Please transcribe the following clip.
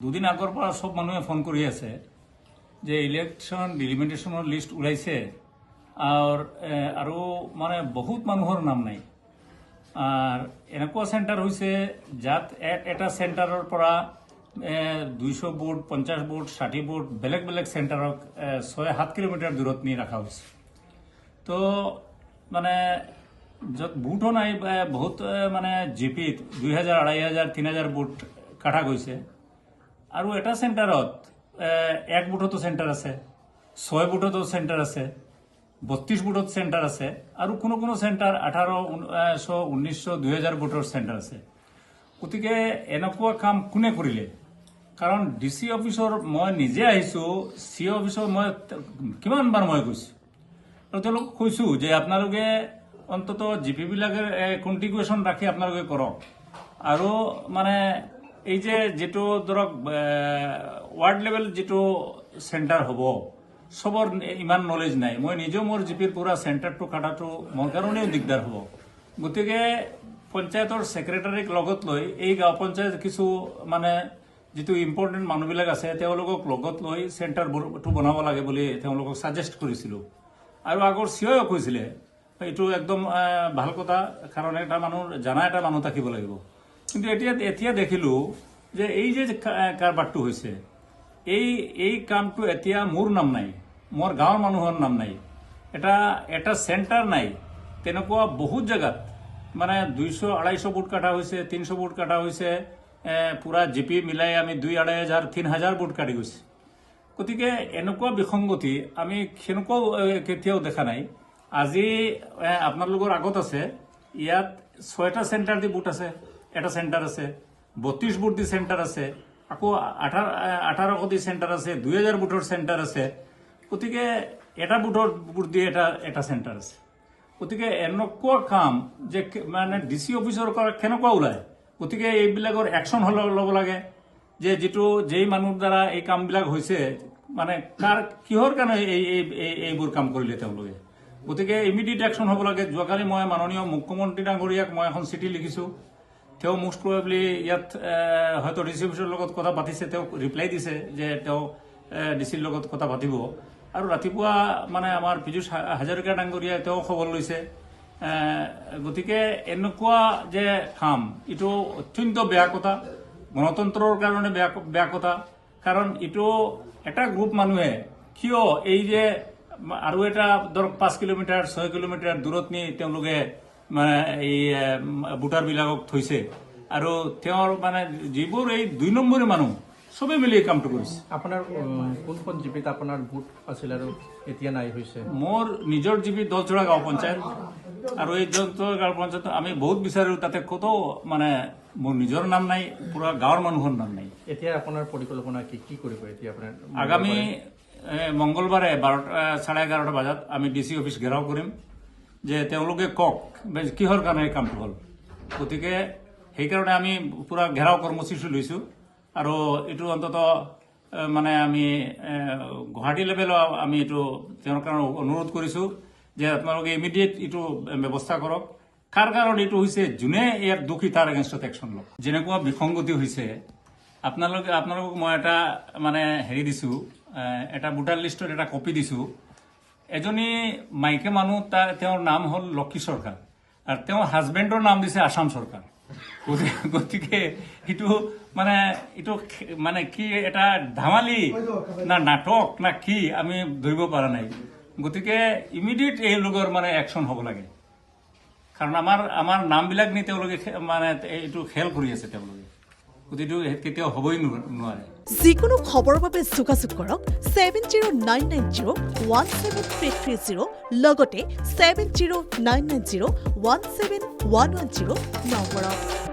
দুদিন আগৰ পৰা সব মানুহে ফোন কৰি আছে যে ইলেকশ্যন ডিলিমিটেশ্যনৰ লিষ্ট ওলাইছে আৰু মানে বহুত মানুহৰ নাম নাই আৰ এনেকুৱা চেণ্টাৰ হৈছে যাত এটা চেণ্টাৰৰ পৰা 200 ভোট 50 ভোট 60 ভোট বেলেগ বেলেগ চেণ্টাৰক 6-7 কিলোমিটাৰ দূৰত নি ৰখা হৈছে তো মানে য'ত ভোটো নাই বহুত মানে জিপিত 2000 2500 3000 ভোট কাটা গৈছে আৰু এটা চেণ্টাৰত 1 ভোটতো চেণ্টাৰ আছে 6 ভোটতো চেণ্টাৰ আছে 32 ভোটত চেণ্টাৰ আছে আৰু কোনো কোনো চেণ্টাৰ 1800 1900 2000 ভোটৰ চেণ্টাৰ আছে গতিকে এনেকুৱা কাম কোনে কৰিলে কাৰণ ডিসি অফিচৰ মই নিজে আহিছো সি অফিচৰ মই কিমানবাৰ মই গৈছো আৰু তেওঁলোক কৈছো যে আপোনালোকে অন্তত জিপি বিলাকৰ কন্টিগুৱেশ্যন ৰাখি আপোনালোকে কৰক আৰু মানে এই যে যেটো ধৰক ওয়াৰ্ড লেভেল যেটো সেন্টাৰ হব সবৰ ইমান নলেজ নাই মই নিজে মোৰ জিপিৰ পুৰা সেন্টাৰটো কাটাটো মোৰ কাৰণেও দিগদাৰ হ'ব গতিকে পঞ্চায়তৰ সেক্ৰেটাৰীক লগত লৈ এই গাঁও পঞ্চায়ত কিছু মানে যেটো ইম্পৰ্টেন্ট মানুহবিলাক আছে তেওঁলোকক লগত লৈ সেন্টাৰটো বনাব লাগে বুলি তেওঁলোকক সাজেষ্ট কৰিছিল আৰু আগৰ সিও কৈছিলে এইটো একদম ভাল কথা কাৰণ এটা মানুহ জানা এটা মানুহ থাকিব লাগিব কিন্তু এতিয়া দেখিলো যে এই যে কাৰবাৰটো হৈছে এই কামটো এতিয়া মোৰ নাম নাই মোৰ গাঁৱৰ মানুহৰ নাম নাই এটা সেন্টাৰ নাই তেনেকুৱা বহুত জায়গাত মানে 200 250 ভোট কাটা হৈছে 300 ভোট কাটা হৈছে পুরা জিপি মিলাই আমি 2-2500 3000 ভোট কাটি গৈছে গতিকে এনেকুৱা বিসংগতি আমি সেনেকুৱাও কেতিয়াও দেখা নাই আজি আপোনালোকৰ আগত আছে ইয়াত 6টা সেন্টাৰ দি ভোট আছে এটা সেন্টাৰ আছে 32 ভোট দি সেন্টাৰ আছে আকৌ 1800 দি সেন্টাৰ আছে 2000 ভোটৰ সেন্টাৰ আছে গতিকে এটা ভোট দি এটা সেন্টাৰ আছে গতিকে এনেকুৱা কাম যে মানে ডিসি অফিচৰ পৰা কেনেকুৱা ওলায় গতিকে এইবিলাকৰ একশন ল'ব লাগে যে যেই মানুহৰ দ্বাৰা এই কামবিলাক হৈছে মানে কিহৰ কাৰণে এইবোৰ কাম কৰিলে তেওঁলোকে গতিকে ইমিডিয়েট একশন হ'ব লাগে যোৱাকালি মই মাননীয় মুখ্যমন্ত্ৰী ডাঙৰীয়াক মই এখন চিঠি লিখিছো তেওঁ মোষ্ট প্ৰবেবলি ইয়াত হয়তো ডিসি অফিচৰ লগত কথা পাতিছে তেওঁ ৰিপ্লাই দিছে যে তেওঁ ডিসিৰ লগত কথা পাতিব আৰু ৰাতিপুৱা মানে আমাৰ পীযুষ হাজৰিকা ডাঙৰীয়াই তেওঁ খবৰ লৈছে গতিকে এনেকুৱা যে কাম এইটো অত্যন্ত বেয়া কথা গণতন্ত্ৰৰ কাৰণে বেয়া কথা কাৰণ এইটো এটা গ্ৰুপ মানুহে কিয় এই যে আৰু এটা ধৰক 5 কিলোমিটাৰ 6 কিলোমিটাৰ দূৰত নি তেওঁলোকে মানে এই ভোটাৰ বিলাকক থৈছে আৰু তেওঁৰ মানে যিবোৰ এই 2 নম্বৰী মানুহ সবে মিলি এই কামটো কৰিছে আপোনাৰ কোন জিপিত আপোনাৰ ভোট আছিল আৰু এতিয়া নাই হৈছে মোৰ নিজৰ জিপি দলচৰা গাঁও পঞ্চায়ত আৰু এই দলচৰা গাঁও পঞ্চায়ত আমি বহুত বিচাৰো তাতে কত মানে মোৰ নিজৰ নাম নাই পুৰা গাঁৱৰ মানুহৰ নাম নাই এতিয়া আপোনাৰ পৰিকল্পনা কি কৰিব এতিয়া আপোনাৰ আগামী মঙ্গলবাৰে 11:30 বজাত আমি ডিসি অফিস ঘেৰাও কৰিম যে তেওঁলোকে কক কিহৰ কাৰণে এই কামটো হ'ল গতিকে সেইকাৰণে আমি পুৰা ঘেৰাও কৰ্মসূচী লৈছো আৰু এইটো অন্তত মানে আমি গুৱাহাটী লেভেল আমি এইটো তেওঁৰ কাৰণে অনুৰোধ কৰিছো যে আপোনালোকে ইমিডিয়েট এইটো ব্যৱস্থা কৰক কাৰ কাৰণ এইটো হৈছে যোনে ইয়াৰ দোষী তাৰ এগেইনষ্টত একশন লওক যেনেকুৱা বিসংগতি হৈছে আপোনালোকক মই এটা মানে হেৰি দিছো এটা ভোটাৰ লিষ্টৰ এটা কপি দিছো এজনী মাইকে মানুহ তেওঁৰ নাম হ'ল লক্ষী সৰকাৰ আৰু তেওঁৰ হাজবেণ্ডৰ নাম দিছে আসাম সৰকাৰ গতিকে এইটো মানে কি এটা ধামালি না নাটক না কি আমি ধৰিব পৰা নাই গতিকে ইমিডিয়েট এই লোকৰ মানে একশন হ'ব লাগে কাৰণ আমাৰ নামবিলাক নি তেওঁলোকে মানে এইটো খেল কৰি আছে তেওঁলোকে গতিকে কেতিয়াও হ'বই নোৱাৰে যিকোনো খবৰৰ বাবে যোগাযোগ কৰক 7099017330 লগতে 7099017110 নম্বৰত